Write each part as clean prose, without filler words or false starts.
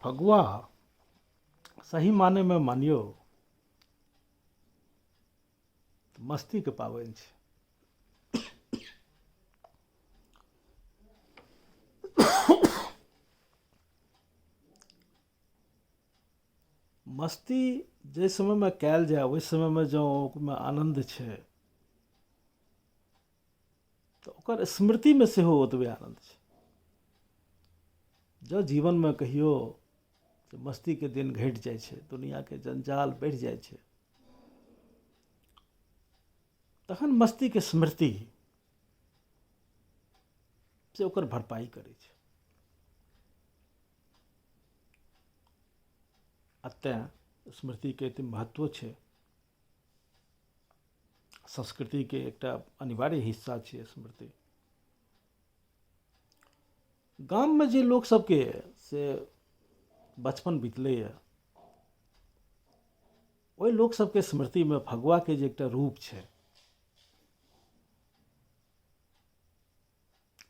फगुआ सही माने में मानियो तो मस्ती के पाबनि छै। मस्ती जे समय में कयल जाए ओहि समय में जँ ओहिमे आनंद छै तो ओकर स्मृति में सेहो ओतबे आनंद छै। जँ जीवन में कहियो मस्ती के दिन घटि जाइ छै, दुनिया के जंजाल बढ़ि जाइ छै, तखन मस्ती के स्मृति से ओकर भरपाई करै छै। तें स्मृति के एते महत्व छै। संस्कृति के एकटा अनिवार्य हिस्सा छै स्मृति। गाम में जे लोक सबके से बचपन बीतलैए ओहि लोक सबके स्मृति में फगुआ के जे एकटा रूप छै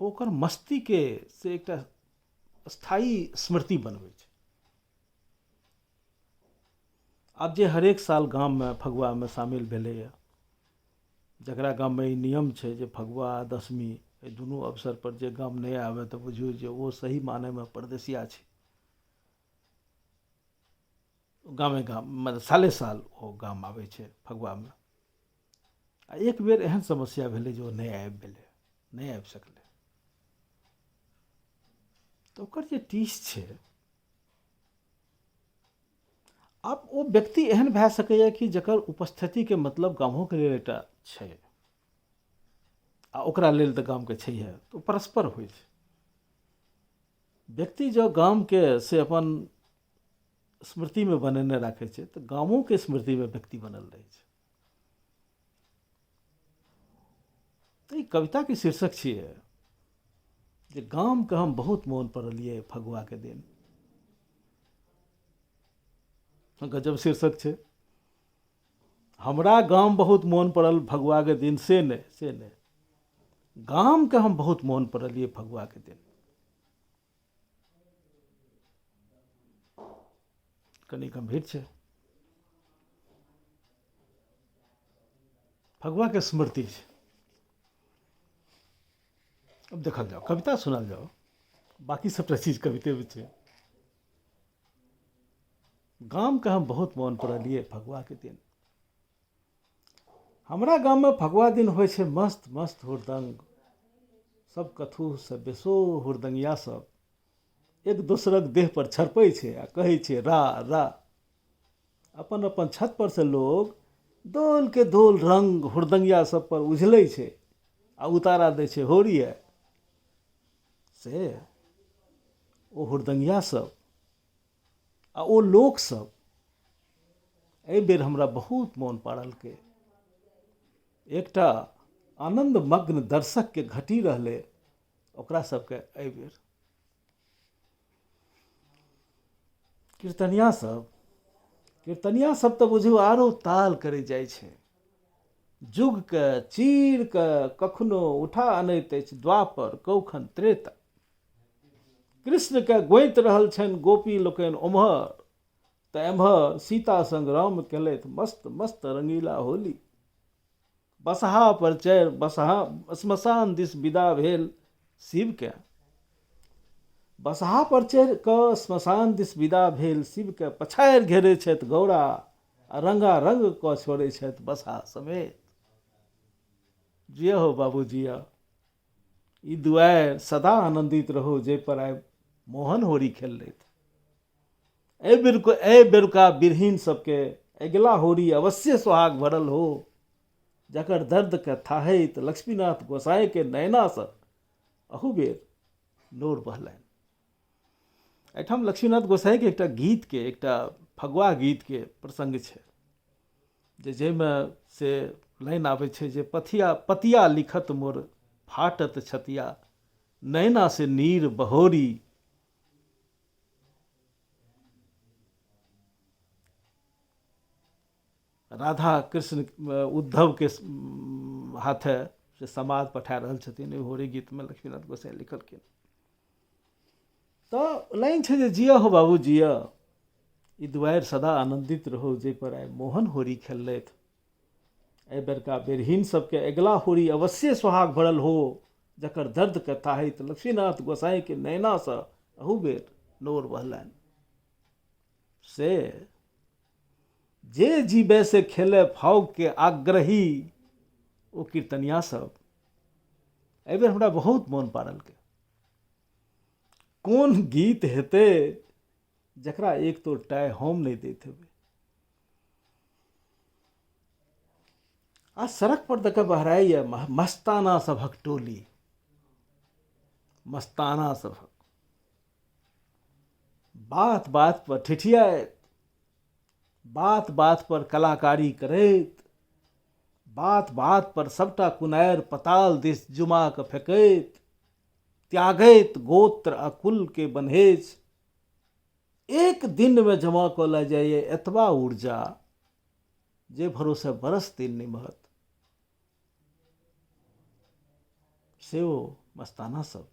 ओकर मस्ती के से एकटा स्थायी स्मृति बनबै छै। आब जे हरेक साल गाम में फगुआ में शामिल भेलैए, जकरा गाम में ई नियम छै जे फगुआ आ दशमी एहि दुनू अवसर पर जे गाम नहीं आवे तो बुझियो जे वो सही माने में परदेसिया छै। गामे गाम मतलब साले साल ओ गाम आबै छै फगुआ में। आ एक बेर एहन समस्या भेलै जे ओ नहीं आबि भेलै, नहीं आबि सकलै। तो ओकर जे टीस छै, आब ओ व्यक्ति एहन भए सकैए कि जकर उपस्थिति के मतलब गामों के लेल एकटा छै आ ओकरा लेल तऽ गाम के छैहे, तो परस्पर होइ छै। व्यक्ति जो गाम के से अपन स्मृति में बनेने राखे छै तो गामों के स्मृति में व्यक्ति बनल रहे छै। तो ई कविता के शीर्षक छियै जे गाम के हम बहुत मोन पड़लिए फगुआ के दिन। गजब शीर्षक छै। हमरा गाम बहुत मोन पड़ल फगुआ के दिन से नहीं गाम के हम बहुत मोन पड़लिए फगुआ के दिन। कनी गंभीर छै। फगुआ के स्मृति छै। अब देखल जाओ, कविता सुनल जाओ, बाकी सबटा चीज कविते में छै। गाम के हम बहुत मोन पड़लिए फगुआ के दिन। हमरा गाम में फगुआ दिन होइ छै मस्त मस्त हुरदंग। सब कथू से बेसो हुरदंगिया सब एक दोसरक देह पर छरपै छै आ कहै छै रा रा। अपन अपन छत पर से लोग दोल के दोल रंग हुरदंगिया सब पर उझलै छै आ उतारा दै छै होरिये। से ओ हुरदंगिया सब आ ओ लोक सब एहि बेर हमरा बहुत मोन पाड़लकै। एकटा आनंद मग्न दर्शक के घटी रहलै ओकरा सबके एहि बेर। कीर्तनिया सब तो बुझू आरो ताल करे जाइ छै। जुग के चीर के कखनो उठा अनैत अछि द्वापर कौखन त्रेता। कृष्ण के गोइत रहल छनि गोपी लोकनि ओम्हर तऽ एम्हर सीता संग राम केलथि मस्त मस्त रंगीला होली। बसहा पर चढ़ि बसहा श्मशान दिस विदा भेल शिव के। बसहा पर चढ़ि कऽ श्मशान दिस विदा भेल शिव के। पछाड़ि घेरै छथि गौरा आ रंगा रंग कऽ छोड़ै छथि बसहा समेत। जिया हो बाबू जिया, ई दुआरि सदा आनंदित रहो जे पर आइ मोहन होरी खेललथि। एहि बेरुका बिरहीन सबके अगिला होरी अवश्य सुहाग भरल हो। जकर दर्द के थाहैत लक्ष्मीनाथ गोसाई के नैना से अहू बेर नोर बहलनि। एहिठाम लक्ष्मीनाथ गोसाई के एकटा गीत के एकटा फगुआ गीत के प्रसंग छै जाहिमे से लाइन आबै छै जे पतिया लिखत मोर फाटत छतिया नैना से नीर बहोरी। राधा कृष्ण उद्धव के हाथे से समाज पठा रहल छथिन। होरी गीत में लक्ष्मीनाथ गोसाई लिखलखिन। तऽ लाइन छै जे जिया हो बाबू जिया, ई दुआरि सदा आनन्दित रहू, जाहिपर आइ मोहन होरी खेललथि। एहि बेरका बेरहीन सबके अगिला होरी अवश्य सोहाग भरल हो, जकर दर्दके ताहित लक्ष्मीनाथ गोसाईंके नैनासँ अहू बेर नोर बहलनि। से जे जीवै से खेले फाउक के आग्रही, ओ कीर्तनिया सब एहि बेर हमरा बहुत मोन पाड़लकै। कोन गीत हेतै जकरा एक तो टाइ हम नहीं दैत हेबै। आ सड़क पर देख बहराइए मस्ताना सभक टोली, मस्ताना सभक बात बात पर ठिठियाइत, बात बात पर कलाकारी करैत, बात बात पर सबटा कुनारि पताल दिस जुमा के फेंकैत, त्यागैत गोत्र आ कुल के बन्हेज। एक दिन में जमा कऽ जाइए एतबा ऊर्जा जे भरोसे बरस दिन निमहत। से ओ मस्ताना सब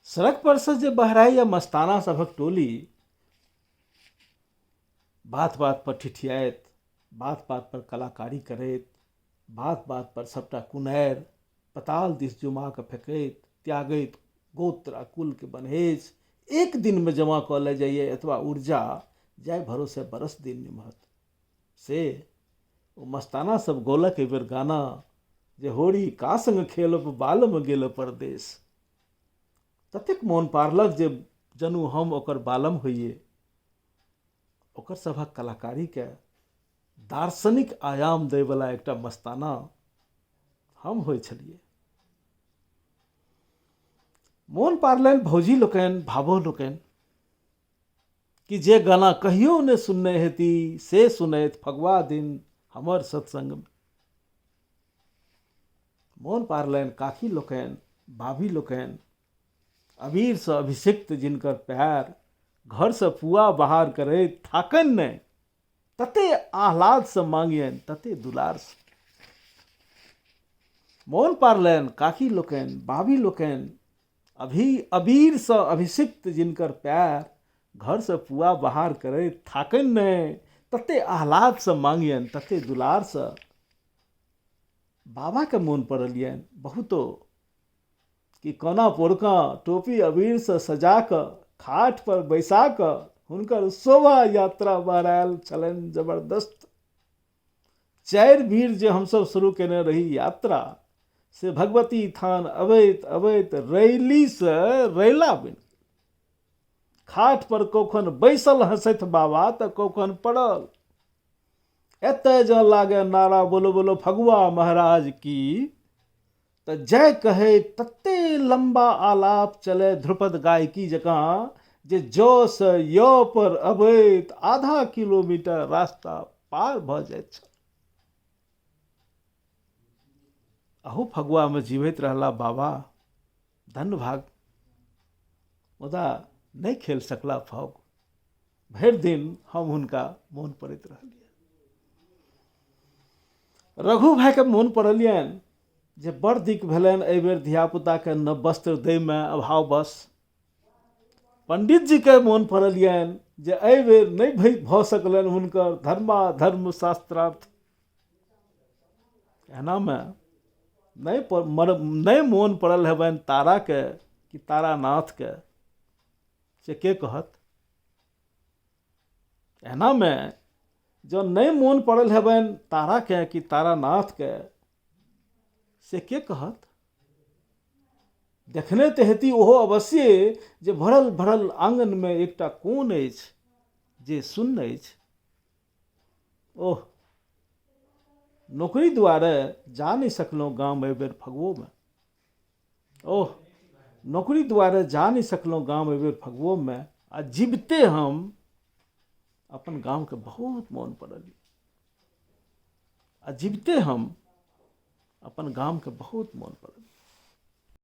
सड़क पर से जे बहराइए मस्ताना सभक टोली, बात बात पर ठिठियाइत, बात बात पर कलाकारी करैत, बात बात पर सबटा कुनारि पताल दिस जुमा के फेंकैत, त्यागैत गोत्र आ कुल के बन्हेज। एक दिन में जमा कऽ जाइए एतबा ऊर्जा जाय भरोसे बरस दिन निमहत। से ओ मस्ताना सब गौलक एहि बेर गाना जे होरी का संग खेलब बालम गेल परदेश। ततेक मोन पारलक जे जनू हम ओकर बालम होइए। ओकर सभक कलाकारी के दार्शनिक आयाम दैवला एकटा मस्ताना हम होइ छलिए। मोन पारलनि भौजी लोकनि, भावो लोकनि, कि जे गाना कहियो ने सुनने हेती से सुनैत फगुआ दिन हमर सत्संग में। मोन पारलनि काकी लोकनि, भाभी लोकनि, अबीर से अभिषिक्त जिनकर पैर घर से पुआ बहार करैत थाकनि नहि, तते आह्लाद से मांगियनि तते दुलार से। मोन पारलनि काकी लोकनि, भाभी लोकनि, अबीर से अभिषिक्त जिनकर पैर घर से पुआ बहार करैत थाकनि नहि, तते आह्लाद से मांगियनि तते दुलार से। बाबा के मोन पड़लियनि बहुतो, कि कोना पोरका टोपी अबीर से सजा कऽ खाट पर बैसा कऽ हुनकर शोभा यात्रा बहरायल छलनि जबरदस्त। 4 भीड़ जे हमसब शुरू केने रही यात्रा, से भगवती थान अबैत अबैत रैली से रैला बनि। खाट पर कखन बैसल हंसैत बाबा तऽ कखन पड़ल। एतय जँ लागे नारा बोलो बोलो फगुआ महाराज की, तऽ जय कहे तते लंबा आलाप चले ध्रुपद गायकी जकाँ, जे जौ से य पर अबैत आधा किलोमीटर रास्ता पार भऽ जाइत छल। अहू फगुआ में जीवैत रहला बाबा, धन्य भाग। मुदा नहीं खेल सकला फाग। भरि दिन हम हुनका मोन पड़ैत रहलिए। रघु भाई के मोन पड़लियनि जे बड़ दिक भेलनि एहि बेर धियापुता के नव वस्त्र दै में अभाव बस। पंडित जी के मोन पड़लियनि जे एहि बेर नहीं भऽ सकलनि हुनकर धर्माधर्म शास्त्रार्थ। एना में नहीं मोन पड़ल हेबनि तारा के कि तारानाथ के, से के कहत। एना में जो नहीं मोन पड़ल हेबनि तारा के कि तारानाथ के, से के कहत। देखने तऽ हेती ओहो अवश्य जे भरल भरल आंगन में एकटा कोन अछि जे सुन्न अछि। ओह, नौकरी दुआरे जा नहीं सकलहुँ गाम एहि बेर फगुओ में। ओह, नौकरी दुआरे जा नहीं सकलहुँ गाम एहि बेर फगुओ में। आ जीबते हम अपन गाम के बहुत मोन पड़ल। आ जीबते हम अपन गाम के बहुत मोन पड़ल।